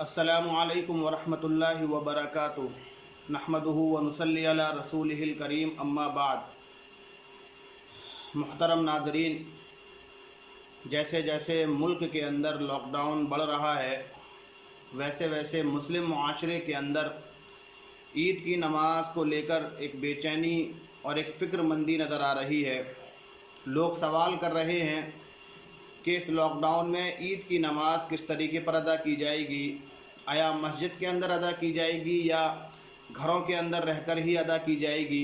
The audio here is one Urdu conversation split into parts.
السلام علیکم ورحمۃ اللہ وبرکاتہ نحمدہ ونصلی علی رسولہ الکریم اما بعد۔ محترم ناظرین، جیسے جیسے ملک کے اندر لاک ڈاؤن بڑھ رہا ہے ویسے ویسے مسلم معاشرے کے اندر عید کی نماز کو لے کر ایک بے چینی اور ایک فکر مندی نظر آ رہی ہے۔ لوگ سوال کر رہے ہیں کہ اس لاک ڈاؤن میں عید کی نماز کس طریقے پر ادا کی جائے گی، آیا مسجد کے اندر ادا کی جائے گی یا گھروں کے اندر رہ کر ہی ادا کی جائے گی؟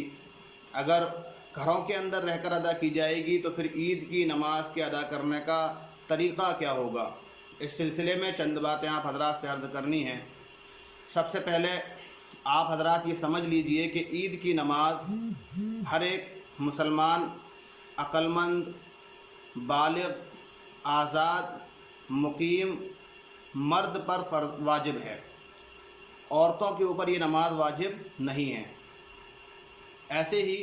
اگر گھروں کے اندر رہ کر ادا کی جائے گی تو پھر عید کی نماز کے ادا کرنے کا طریقہ کیا ہوگا؟ اس سلسلے میں چند باتیں آپ حضرات سے عرض کرنی ہیں۔ سب سے پہلے آپ حضرات یہ سمجھ لیجئے کہ عید کی نماز ہر ایک مسلمان عقل مند، بالغ، آزاد، مقیم مرد پر واجب ہے۔ عورتوں کے اوپر یہ نماز واجب نہیں ہے۔ ایسے ہی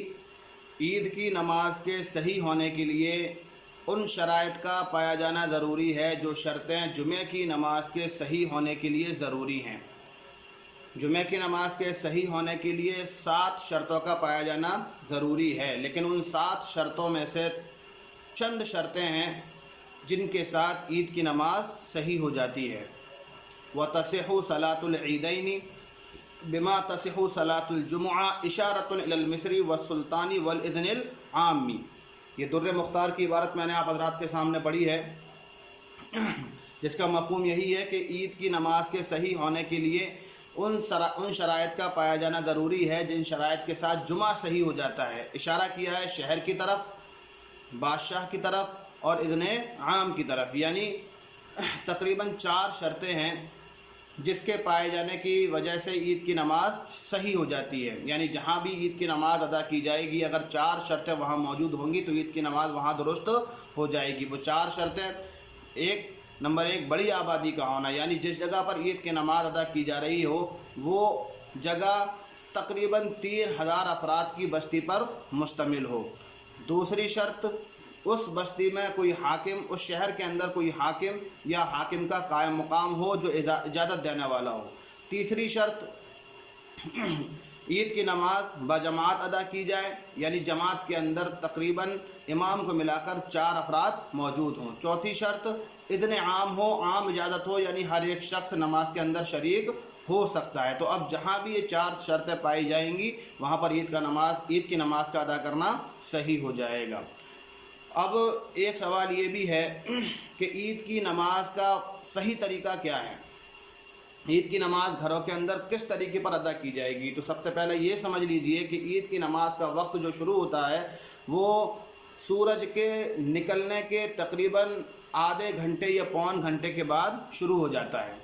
عید کی نماز کے صحیح ہونے کے لیے ان شرائط کا پایا جانا ضروری ہے جو شرطیں جمعہ کی نماز کے صحیح ہونے کے لیے ضروری ہیں۔ جمعہ کی نماز کے صحیح ہونے کے لیے 7 شرطوں کا پایا جانا ضروری ہے، لیکن ان 7 شرطوں میں سے چند شرطیں ہیں جن کے ساتھ عید کی نماز صحیح ہو جاتی ہے۔ وَتَصِحُّ صَلَاةُ الْعِيدَيْنِ بِمَا تَصِحُّ صَلَاةُ الْجُمُعَةِ إِشَارَةٌ إِلَى الْمِصْرِ وَالسُّلْطَانِ وَالْإِذْنِ الْعَامِّ۔ یہ در مختار کی عبارت میں نے آپ حضرات کے سامنے پڑھی ہے، جس کا مفہوم یہی ہے کہ عید کی نماز کے صحیح ہونے کے لیے ان شرائط کا پایا جانا ضروری ہے جن شرائط کے ساتھ جمعہ صحیح ہو جاتا ہے۔ اشارہ کیا ہے شہر کی طرف، بادشاہ کی طرف اور اذن عام کی طرف، یعنی تقریباً 4 شرطیں ہیں جس کے پائے جانے کی وجہ سے عید کی نماز صحیح ہو جاتی ہے۔ یعنی جہاں بھی عید کی نماز ادا کی جائے گی اگر 4 شرطیں وہاں موجود ہوں گی تو عید کی نماز وہاں درست ہو جائے گی۔ وہ 4 شرطیں: نمبر 1 بڑی آبادی کا ہونا، یعنی جس جگہ پر عید کی نماز ادا کی جا رہی ہو وہ جگہ تقریباً 3000 افراد کی بستی پر مشتمل ہو۔ دوسری شرط، اس بستی میں کوئی حاکم، اس شہر کے اندر کوئی حاکم یا حاکم کا قائم مقام ہو جو اجازت دینے والا ہو۔ تیسری شرط، عید کی نماز بجماعت ادا کی جائے، یعنی جماعت کے اندر تقریباً امام کو ملا کر 4 افراد موجود ہوں۔ چوتھی شرط، اذن عام ہو، عام اجازت ہو، یعنی ہر ایک شخص نماز کے اندر شریک ہو سکتا ہے۔ تو اب جہاں بھی یہ 4 شرطیں پائی جائیں گی وہاں پر عید کی نماز کا ادا کرنا صحیح ہو جائے گا۔ اب ایک سوال یہ بھی ہے کہ عید کی نماز کا صحیح طریقہ کیا ہے؟ عید کی نماز گھروں کے اندر کس طریقے پر ادا کی جائے گی؟ تو سب سے پہلے یہ سمجھ لیجئے کہ عید کی نماز کا وقت جو شروع ہوتا ہے وہ سورج کے نکلنے کے تقریباً آدھے گھنٹے یا پون گھنٹے کے بعد شروع ہو جاتا ہے۔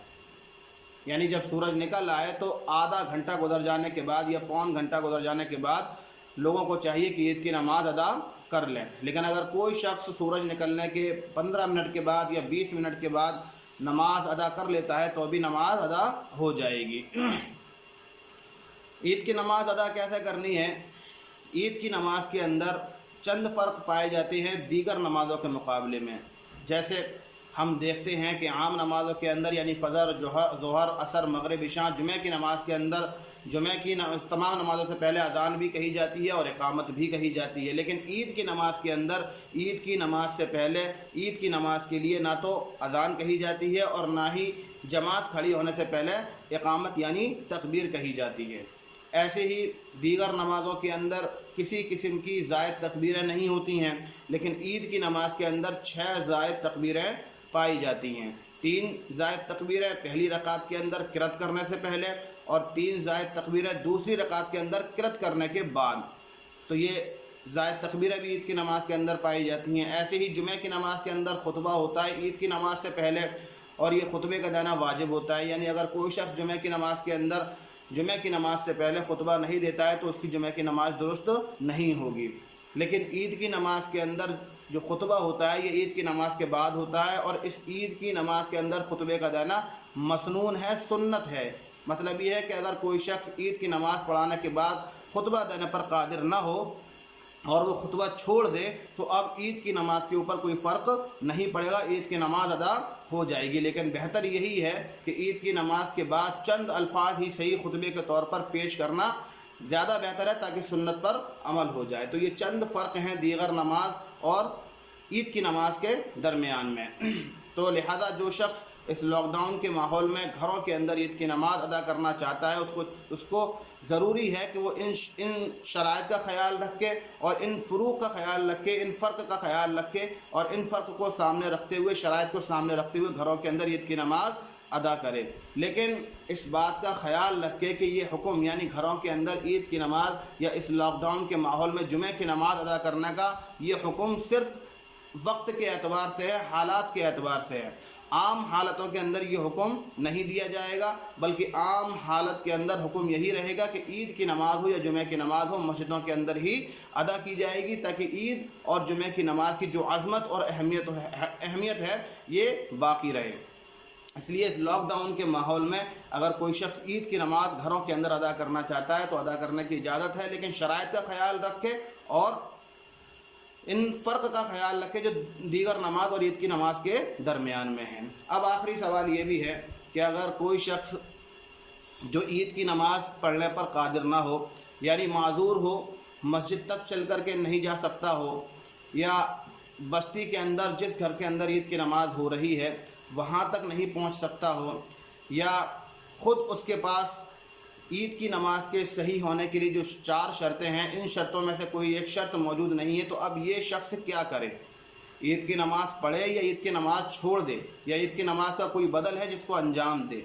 یعنی جب سورج نکل آئے تو آدھا گھنٹہ گزر جانے کے بعد یا پون گھنٹہ گزر جانے کے بعد لوگوں کو چاہیے کہ عید کی نماز ادا کر لیں۔ لیکن اگر کوئی شخص سورج نکلنے کے 15 منٹ کے بعد یا 20 منٹ کے بعد نماز ادا کر لیتا ہے تو بھی نماز ادا ہو جائے گی۔ عید کی نماز ادا کیسے کرنی ہے؟ عید کی نماز کے اندر چند فرق پائے جاتے ہیں دیگر نمازوں کے مقابلے میں۔ جیسے ہم دیکھتے ہیں کہ عام نمازوں کے اندر یعنی فجر، ظہر، عصر، مغرب، عشاء، جمعہ کی نماز کے اندر جمعہ کی تمام نمازوں سے پہلے اذان بھی کہی جاتی ہے اور اقامت بھی کہی جاتی ہے، لیکن عید کی نماز کے اندر عید کی نماز سے پہلے عید کی نماز کے لیے نہ تو اذان کہی جاتی ہے اور نہ ہی جماعت کھڑی ہونے سے پہلے اقامت یعنی تکبیر کہی جاتی ہے۔ ایسے ہی دیگر نمازوں کے اندر کسی قسم کی زائد تکبیریں نہیں ہوتی ہیں، لیکن عید کی نماز کے اندر 6 زائد تکبیریں پائی جاتی ہیں۔ 3 زائد تکبیریں پہلی رکعت کے اندر قرات کرنے سے پہلے اور 3 زائد تکبیریں دوسری رکعت کے اندر قرات کرنے کے بعد۔ تو یہ زائد تکبیریں بھی عید کی نماز کے اندر پائی جاتی ہیں۔ ایسے ہی جمعہ کی نماز کے اندر خطبہ ہوتا ہے عید کی نماز سے پہلے، اور یہ خطبے کا دینا واجب ہوتا ہے، یعنی اگر کوئی شخص جمعہ کی نماز سے پہلے خطبہ نہیں دیتا ہے تو اس کی جمعہ کی نماز درست نہیں ہوگی۔ لیکن عید کی نماز کے اندر جو خطبہ ہوتا ہے یہ عید کی نماز کے بعد ہوتا ہے، اور اس عید کی نماز کے اندر خطبے کا دینا مسنون ہے، سنت ہے۔ مطلب یہ ہے کہ اگر کوئی شخص عید کی نماز پڑھانے کے بعد خطبہ دینے پر قادر نہ ہو اور وہ خطبہ چھوڑ دے تو اب عید کی نماز کے اوپر کوئی فرق نہیں پڑے گا، عید کی نماز ادا ہو جائے گی۔ لیکن بہتر یہی ہے کہ عید کی نماز کے بعد چند الفاظ ہی صحیح خطبے کے طور پر پیش کرنا زیادہ بہتر ہے تاکہ سنت پر عمل ہو جائے۔ تو یہ چند فرق ہیں دیگر نماز اور عید کی نماز کے درمیان میں۔ تو لہذا جو شخص اس لاک ڈاؤن کے ماحول میں گھروں کے اندر عید کی نماز ادا کرنا چاہتا ہے اس کو ضروری ہے کہ وہ ان شرائط کا خیال رکھے اور ان فروق کا خیال رکھے، ان فرق کا خیال رکھے اور ان فرق کو سامنے رکھتے ہوئے، شرائط کو سامنے رکھتے ہوئے گھروں کے اندر عید کی نماز ادا کرے۔ لیکن اس بات کا خیال رکھے کہ یہ حکم یعنی گھروں کے اندر عید کی نماز یا اس لاک ڈاؤن کے ماحول میں جمعہ کی نماز ادا کرنے کا یہ حکم صرف وقت کے اعتبار سے ہے، حالات کے اعتبار سے ہے۔ عام حالتوں کے اندر یہ حکم نہیں دیا جائے گا، بلکہ عام حالت کے اندر حکم یہی رہے گا کہ عید کی نماز ہو یا جمعہ کی نماز ہو مسجدوں کے اندر ہی ادا کی جائے گی، تاکہ عید اور جمعہ کی نماز کی جو عظمت اور اہمیت ہے یہ باقی رہے۔ اس لیے اس لاک ڈاؤن کے ماحول میں اگر کوئی شخص عید کی نماز گھروں کے اندر ادا کرنا چاہتا ہے تو ادا کرنے کی اجازت ہے، لیکن شرائط کا خیال رکھے اور ان فرق کا خیال رکھے جو دیگر نماز اور عید کی نماز کے درمیان میں ہیں۔ اب آخری سوال یہ بھی ہے کہ اگر کوئی شخص جو عید کی نماز پڑھنے پر قادر نہ ہو، یعنی معذور ہو، مسجد تک چل کر کے نہیں جا سکتا ہو، یا بستی کے اندر جس گھر کے اندر عید کی نماز ہو رہی ہے وہاں تک نہیں پہنچ سکتا ہو، یا خود اس کے پاس عید کی نماز کے صحیح ہونے کے لیے جو 4 شرطیں ہیں ان شرطوں میں سے کوئی ایک شرط موجود نہیں ہے، تو اب یہ شخص کیا کرے؟ عید کی نماز پڑھے یا عید کی نماز چھوڑ دے، یا عید کی نماز کا کوئی بدل ہے جس کو انجام دے؟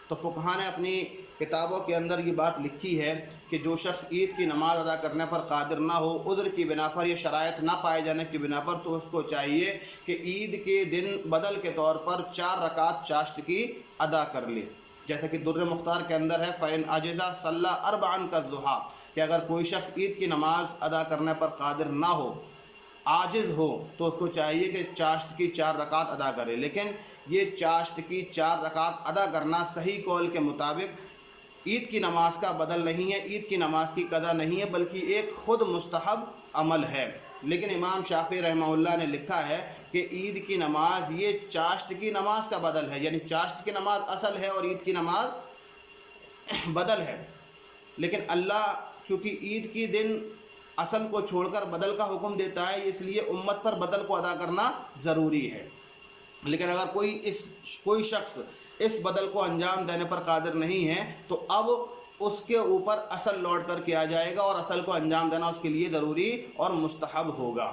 تو فقہاء نے اپنی کتابوں کے اندر یہ بات لکھی ہے کہ جو شخص عید کی نماز ادا کرنے پر قادر نہ ہو، عذر کی بنا پر یا شرائط نہ پائے جانے کی بنا پر، تو اس کو چاہیے کہ عید کے دن بدل کے طور پر 4 رکعت چاشت کی ادا کر لے، جیسا کہ در مختار کے اندر ہے فَإِنْ عَجَزَ صَلَّى أَرْبَعًا كَالضُّحَىٰ، کہ اگر کوئی شخص عید کی نماز ادا کرنے پر قادر نہ ہو، عاجز ہو، تو اس کو چاہیے کہ چاشت کی 4 رکعت ادا کرے۔ لیکن یہ چاشت کی 4 رکعت ادا کرنا صحیح قول کے مطابق عید کی نماز کا بدل نہیں ہے، عید کی نماز کی قضا نہیں ہے، بلکہ ایک خود مستحب عمل ہے۔ لیکن امام شافعی رحمہ اللہ نے لکھا ہے کہ عید کی نماز یہ چاشت کی نماز کا بدل ہے، یعنی چاشت کی نماز اصل ہے اور عید کی نماز بدل ہے، لیکن اللہ چونکہ عید کی دن اصل کو چھوڑ کر بدل کا حکم دیتا ہے، اس لیے امت پر بدل کو ادا کرنا ضروری ہے۔ لیکن اگر کوئی شخص اس بدل کو انجام دینے پر قادر نہیں ہے تو اب اس کے اوپر اصل لوٹ کر کیا جائے گا اور اصل کو انجام دینا اس کے لیے ضروری اور مستحب ہوگا۔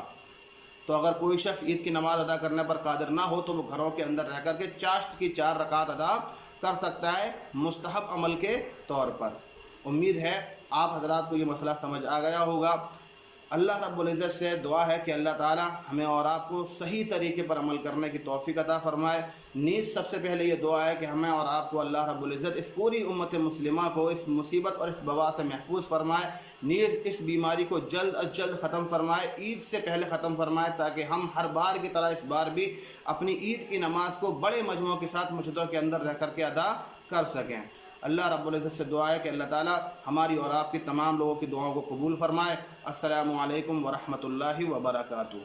تو اگر کوئی شخص عید کی نماز ادا کرنے پر قادر نہ ہو تو وہ گھروں کے اندر رہ کر کے چاشت کی 4 رکعت ادا کر سکتا ہے مستحب عمل کے طور پر۔ امید ہے آپ حضرات کو یہ مسئلہ سمجھ آ گیا ہوگا۔ اللہ رب العزت سے دعا ہے کہ اللہ تعالی ہمیں اور آپ کو صحیح طریقے پر عمل کرنے کی توفیق عطا فرمائے۔ نیز سب سے پہلے یہ دعا ہے کہ ہمیں اور آپ کو اللہ رب العزت اس پوری امت مسلمہ کو اس مصیبت اور اس وبا سے محفوظ فرمائے، نیز اس بیماری کو جلد از جلد ختم فرمائے، عید سے پہلے ختم فرمائے، تاکہ ہم ہر بار کی طرح اس بار بھی اپنی عید کی نماز کو بڑے مجموعوں کے ساتھ مسجدوں کے اندر رہ کر کے ادا کر سکیں۔ اللہ رب العزت سے دعا ہے کہ اللہ تعالی ہماری اور آپ کی تمام لوگوں کی دعاؤں کو قبول فرمائے۔ السلام علیکم ورحمۃ اللہ وبرکاتہ۔